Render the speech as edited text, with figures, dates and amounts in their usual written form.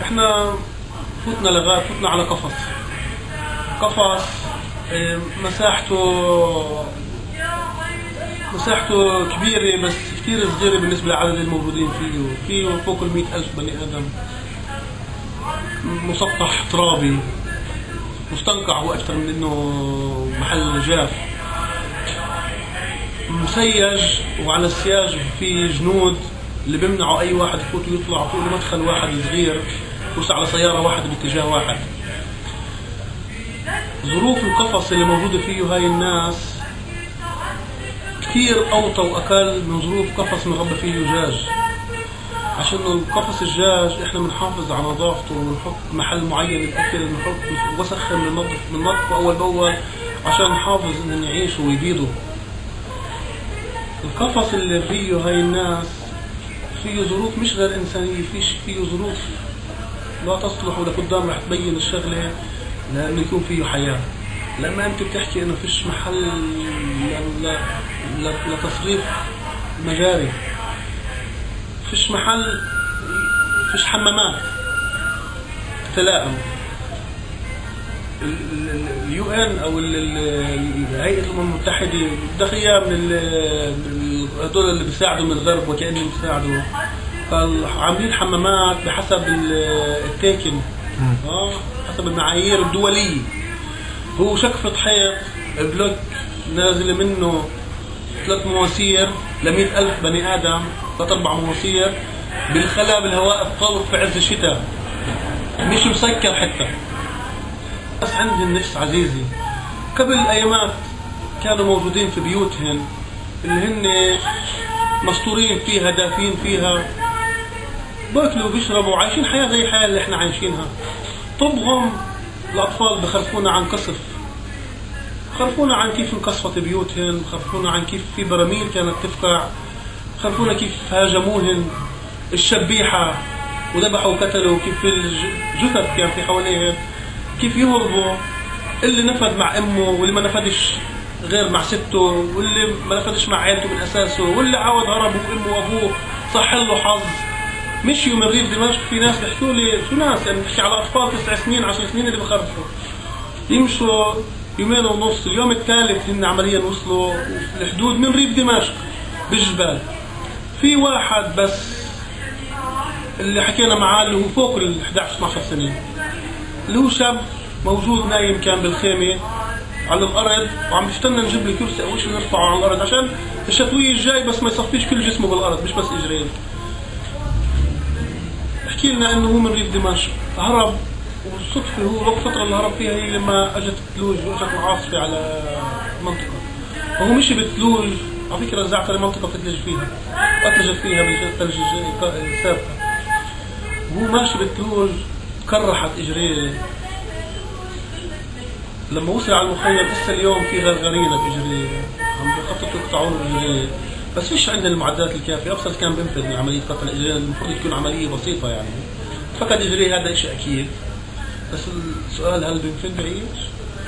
احنا فتنا لغاية فتنا على قفص. قفص مساحته كبيرة بس كتير صغيرة بالنسبة لعدد الموجودين فيه فوق 100,000 بني آدم. مسطح ترابي مستنقع، هو أكثر من إنه محل جاف. مسيج، وعلى السياج في جنود اللي بيمنعوا أي واحد يفوت ويطلع. فوق مدخل واحد صغير يوسع على سيارة واحد باتجاه واحد. ظروف القفص اللي موجودة فيه هاي الناس كثير أوطى وأقل من ظروف قفص مربى فيه دجاج. عشان القفص الدجاج احنا بنحافظ على نظافته ونحط محل معين للأكل، بنحط وسخ بننظفه أول بأول عشان نحافظ إنهم يعيشوا ويبيضوا. القفص اللي فيه هاي الناس فيه ظروف مش غير إنسانية، فيه ظروف لا تصلح ولقدام رح تبين الشغلة لأنه يكون فيه حياة. لما أنت بتحكي إنه فيش محل لتصريف مجاري، فيش محل، فيش حمامات تتلائم. UN أو هيئة الأمم المتحدة بدها من هدول اللي بيساعدوا من الغرب وكأنهم بيساعدوا، قال عاملين حمامات بحسب التيكن، حسب المعايير الدولية. هو شقفة حيط بلوك نازل منه 3 مواسير ل100,000 بني آدم، 3-4 مواسير بالخلا بالهواء الطلق في عز الشتاء، مش مسكر حتى. بس عندهم نفس عزيزي. قبل أيامات كانوا موجودين في بيوتهم اللي هن مستورين فيها، دافين فيها، باكلوا وبيشربوا، عايشين حياة زي الحياة اللي احنا عايشينها. طبهم الأطفال بخرفونا عن قصف، خرفونا عن كيف انقصفت بيوتهم، خرفونا عن كيف في براميل كانت تفقع، خرفونا كيف هاجموهن الشبيحة وذبحوا وقتلوا، كيف الجثث كان في حواليهم، كيف يهربوا. اللي نفد مع امه واللي ما نفدش غير مع سته، واللي ما نفدش مع عيلته من اساسه، واللي عاود هرب وامه وابوه صح له حظ مشيوا من ريف دمشق. في ناس بيحكوا لي شو ناس، يعني بحكي على اطفال 9 سنين 10 سنين اللي بخرفوا يمشوا 2.5 يوم، اليوم الثالث هن عمليا وصلوا الحدود من ريف دمشق بالجبال. في واحد بس اللي حكينا معاه اللي هو فوق 11-12 سنة، اللي هو شاب موجود نايم كان بالخيمة على الأرض وعم يستنى نجيب له كرسي أو شيء نرفعه على الأرض عشان الشتوية الجاي، بس ما يصفيش كل جسمه بالأرض مش بس إجرين. احكي لنا إنه هو من ريف دمشق هرب، والصدفة هو وقت الفترة اللي هرب فيها هي لما أجت الثلوج وأجت العاصفة على المنطقة، وهو مشي بالثلوج. على فكرة الزعترة منطقة بتثلج فيها وأتلجت فيها بالثلج السابقة، وهو ماشي بالثلوج كرحت إجريه. لما وصل على المخيم لسه اليوم في غرغرينة بإجريه، عم بيخططوا يقطعوا له إجريه، بس فيش عندنا المعدات الكافية. أبسط كان بنفذ من عملية قطع الإجريه، المفروض تكون عملية بسيطة يعني. فقد إجريه هذا شيء أكيد، بس السؤال هل بنفذ يعيش؟